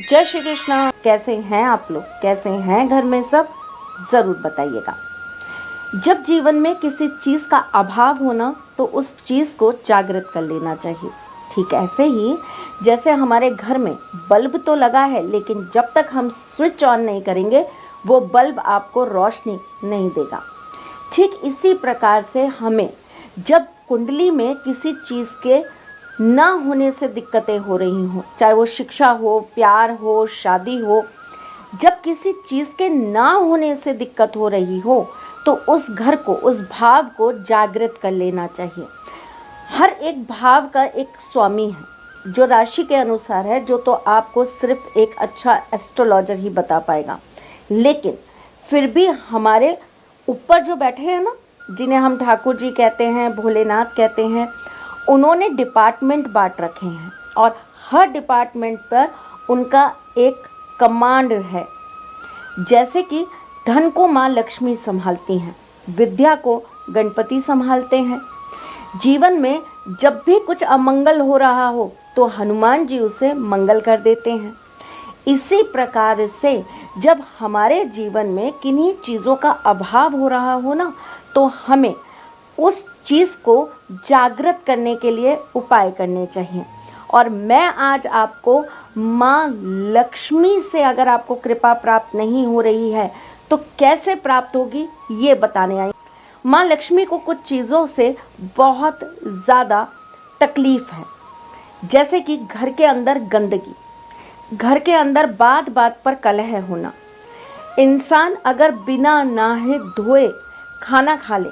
जय श्री कृष्णा। कैसे हैं आप लोग? कैसे हैं घर में सब? ज़रूर बताइएगा। जब जीवन में किसी चीज़ का अभाव होना तो उस चीज़ को जागृत कर लेना चाहिए। ठीक ऐसे ही जैसे हमारे घर में बल्ब तो लगा है, लेकिन जब तक हम स्विच ऑन नहीं करेंगे वो बल्ब आपको रोशनी नहीं देगा। ठीक इसी प्रकार से हमें जब कुंडली में किसी चीज़ के ना होने से दिक्कतें हो रही हों, चाहे वो शिक्षा हो, प्यार हो, शादी हो, जब किसी चीज़ के ना होने से दिक्कत हो रही हो तो उस घर को, उस भाव को जागृत कर लेना चाहिए। हर एक भाव का एक स्वामी है जो राशि के अनुसार है, जो तो आपको सिर्फ एक अच्छा एस्ट्रोलॉजर ही बता पाएगा। लेकिन फिर भी हमारे ऊपर जो बैठे हैं ना, जिन्हें हम ठाकुर जी कहते हैं, भोलेनाथ कहते हैं, उन्होंने डिपार्टमेंट बांट रखे हैं और हर डिपार्टमेंट पर उनका एक कमांड है। जैसे कि धन को माँ लक्ष्मी संभालती हैं, विद्या को गणपति संभालते हैं। जीवन में जब भी कुछ अमंगल हो रहा हो तो हनुमान जी उसे मंगल कर देते हैं। इसी प्रकार से जब हमारे जीवन में किन्हीं चीज़ों का अभाव हो रहा हो ना, तो हमें उस चीज़ को जागृत करने के लिए उपाय करने चाहिए। और मैं आज आपको माँ लक्ष्मी से, अगर आपको कृपा प्राप्त नहीं हो रही है तो कैसे प्राप्त होगी ये बताने आई। माँ लक्ष्मी को कुछ चीज़ों से बहुत ज़्यादा तकलीफ़ है, जैसे कि घर के अंदर गंदगी, घर के अंदर बात बात पर कलह होना। इंसान अगर बिना नहाए धोए खाना खा ले,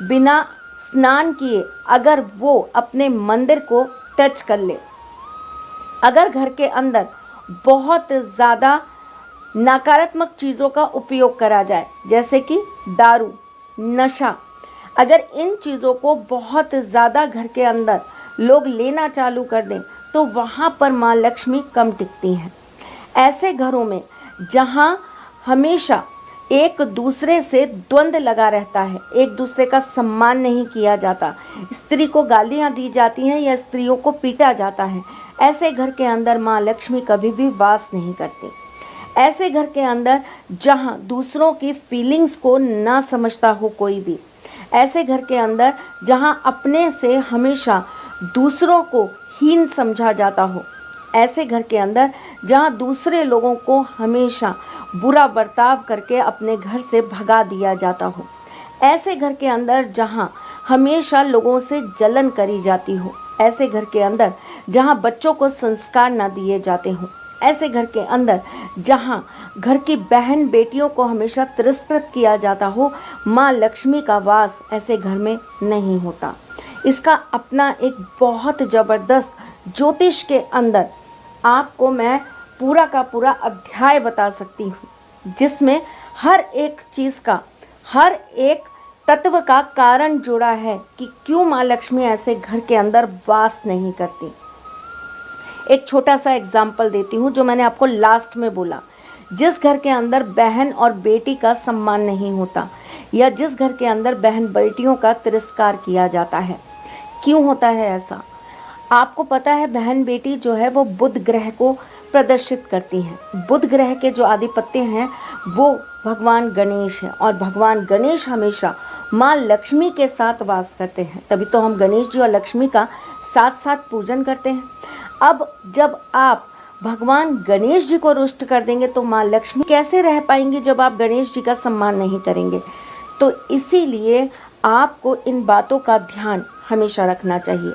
बिना स्नान किए अगर वो अपने मंदिर को टच कर ले, अगर घर के अंदर बहुत ज़्यादा नकारात्मक चीज़ों का उपयोग करा जाए, जैसे कि दारू, नशा, अगर इन चीज़ों को बहुत ज़्यादा घर के अंदर लोग लेना चालू कर दें तो वहाँ पर माँ लक्ष्मी कम टिकती हैं। ऐसे घरों में जहाँ हमेशा एक दूसरे से द्वंद्व लगा रहता है, एक दूसरे का सम्मान नहीं किया जाता, स्त्री को गालियाँ दी जाती हैं या स्त्रियों को पीटा जाता है, ऐसे घर के अंदर माँ लक्ष्मी कभी भी वास नहीं करती। ऐसे घर के अंदर जहाँ दूसरों की फीलिंग्स को ना समझता हो कोई भी, ऐसे घर के अंदर जहाँ अपने से हमेशा दूसरों को हीन समझा जाता हो, ऐसे घर के अंदर जहाँ दूसरे लोगों को हमेशा बुरा बर्ताव करके अपने घर से भगा दिया जाता हो, ऐसे घर के अंदर जहाँ हमेशा लोगों से जलन करी जाती हो, ऐसे घर के अंदर जहाँ बच्चों को संस्कार ना दिए जाते हों, ऐसे घर के अंदर जहाँ घर की बहन बेटियों को हमेशा तिरस्कृत किया जाता हो, माँ लक्ष्मी का वास ऐसे घर में नहीं होता। इसका अपना एक बहुत ज़बरदस्त ज्योतिष के अंदर आपको मैं पूरा का पूरा अध्याय बता सकती हूँ, जिसमें हर एक चीज़ का, हर एक तत्व का कारण जुड़ा है कि क्यों माँ लक्ष्मी ऐसे घर के अंदर वास नहीं करती। एक छोटा सा एग्जाम्पल देती हूँ जो मैंने आपको लास्ट में बोला। जिस घर के अंदर बहन और बेटी का सम्मान नहीं होता, या जिस घर के अंदर बहन बेटियों का तिरस्कार किया जाता है, क्यों होता है ऐसा? आपको पता है बहन बेटी जो है वो बुध ग्रह को प्रदर्शित करती हैं। बुध ग्रह के जो आधिपत्य हैं वो भगवान गणेश हैं, और भगवान गणेश हमेशा माँ लक्ष्मी के साथ वास करते हैं। तभी तो हम गणेश जी और लक्ष्मी का साथ साथ पूजन करते हैं। अब जब आप भगवान गणेश जी को रुष्ट कर देंगे तो माँ लक्ष्मी कैसे रह पाएंगी जब आप गणेश जी का सम्मान नहीं करेंगे? तो इसीलिए आपको इन बातों का ध्यान हमेशा रखना चाहिए।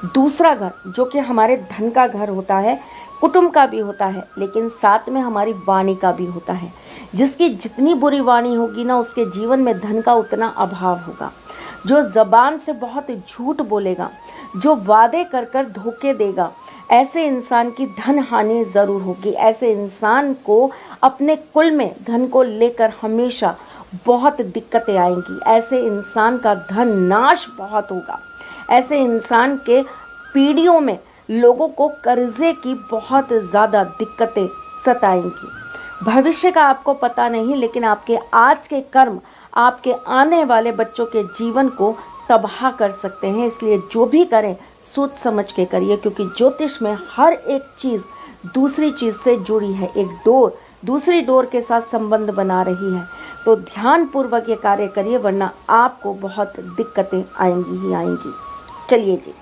दूसरा घर जो कि हमारे धन का घर होता है, कुटुंब का भी होता है, लेकिन साथ में हमारी वाणी का भी होता है। जिसकी जितनी बुरी वाणी होगी ना, उसके जीवन में धन का उतना अभाव होगा। जो ज़बान से बहुत झूठ बोलेगा, जो वादे कर कर धोखे देगा, ऐसे इंसान की धन हानि ज़रूर होगी। ऐसे इंसान को अपने कुल में धन को लेकर हमेशा बहुत दिक्कतें आएंगी। ऐसे इंसान का धन नाश बहुत होगा। ऐसे इंसान के पीढ़ियों में लोगों को कर्जे की बहुत ज़्यादा दिक्कतें सताएंगी। भविष्य का आपको पता नहीं, लेकिन आपके आज के कर्म आपके आने वाले बच्चों के जीवन को तबाह कर सकते हैं। इसलिए जो भी करें सोच समझ के करिए, क्योंकि ज्योतिष में हर एक चीज़ दूसरी चीज़ से जुड़ी है, एक डोर दूसरी डोर के साथ संबंध बना रही है, तो ध्यानपूर्वक ये कार्य करिए, वरना आपको बहुत दिक्कतें आएंगी ही आएंगी। चलिए जी,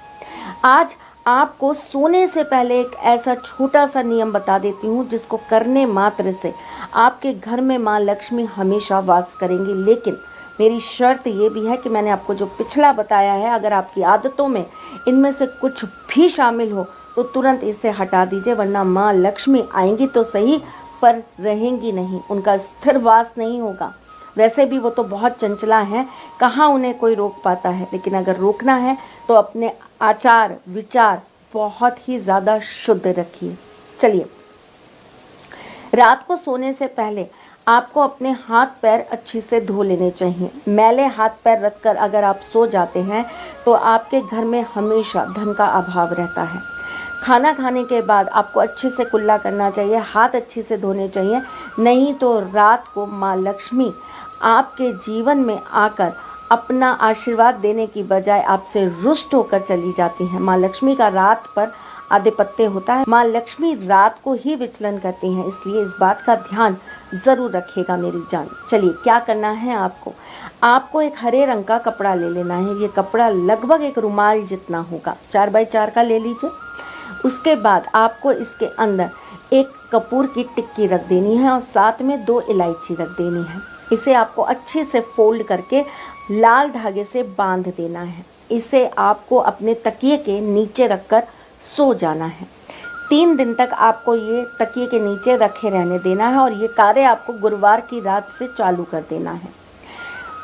आज आपको सोने से पहले एक ऐसा छोटा सा नियम बता देती हूँ जिसको करने मात्र से आपके घर में माँ लक्ष्मी हमेशा वास करेंगी। लेकिन मेरी शर्त ये भी है कि मैंने आपको जो पिछला बताया है, अगर आपकी आदतों में इनमें से कुछ भी शामिल हो तो तुरंत इसे हटा दीजिए, वरना माँ लक्ष्मी आएंगी तो सही पर रहेंगी नहीं, उनका स्थिर वास नहीं होगा। वैसे भी वो तो बहुत चंचला हैं, कहाँ उन्हें कोई रोक पाता है। लेकिन अगर रोकना है तो अपने आचार विचार बहुत ही ज़्यादा शुद्ध रखिए। चलिए, रात को सोने से पहले आपको अपने हाथ पैर अच्छी से धो लेने चाहिए। मैले हाथ पैर रखकर अगर आप सो जाते हैं तो आपके घर में हमेशा धन का अभाव रहता है। खाना खाने के बाद आपको अच्छे से कुल्ला करना चाहिए, हाथ अच्छे से धोने चाहिए, नहीं तो रात को माँ लक्ष्मी आपके जीवन में आकर अपना आशीर्वाद देने की बजाय आपसे रुष्ट होकर चली जाती हैं। माँ लक्ष्मी का रात पर आधिपत्य होता है, माँ लक्ष्मी रात को ही विचलन करती हैं, इसलिए इस बात का ध्यान ज़रूर रखिएगा मेरी जान। चलिए, क्या करना है आपको एक हरे रंग का कपड़ा ले लेना है। ये कपड़ा लगभग एक रुमाल जितना होगा, 4 बाई 4 का ले लीजिए। उसके बाद आपको इसके अंदर एक कपूर की टिक्की रख देनी है और साथ में 2 इलायची रख देनी है। इसे आपको अच्छे से फोल्ड करके लाल धागे से बांध देना है। इसे आपको अपने तकिए के नीचे रखकर सो जाना है। 3 दिन तक आपको ये तकिए के नीचे रखे रहने देना है और ये कार्य आपको गुरुवार की रात से चालू कर देना है।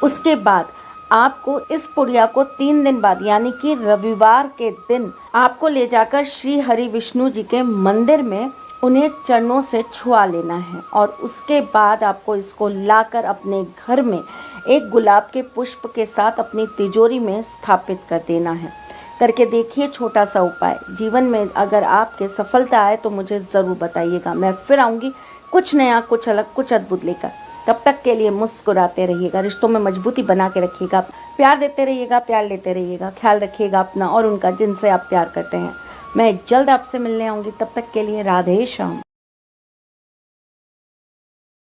उसके बाद आपको इस पुड़िया को 3 दिन बाद यानी कि रविवार के दिन आपको ले जाकर श्री हरि विष्णु जी के मंदिर में उन्हें चरणों से छुआ लेना है और उसके बाद आपको इसको लाकर अपने घर में एक गुलाब के पुष्प के साथ अपनी तिजोरी में स्थापित कर देना है। करके देखिए, छोटा सा उपाय। जीवन में अगर आपके सफलता आए तो मुझे ज़रूर बताइएगा। मैं फिर आऊँगी कुछ नया, कुछ अलग, कुछ अद्भुत लेकर। तब तक के लिए मुस्कुराते रहिएगा, रिश्तों में मजबूती बना के रखिएगा, प्यार देते रहिएगा, प्यार लेते रहिएगा, ख्याल रखिएगा अपना और उनका जिनसे आप प्यार करते हैं। मैं जल्द आपसे मिलने आऊँगी, तब तक के लिए राधे श्याम।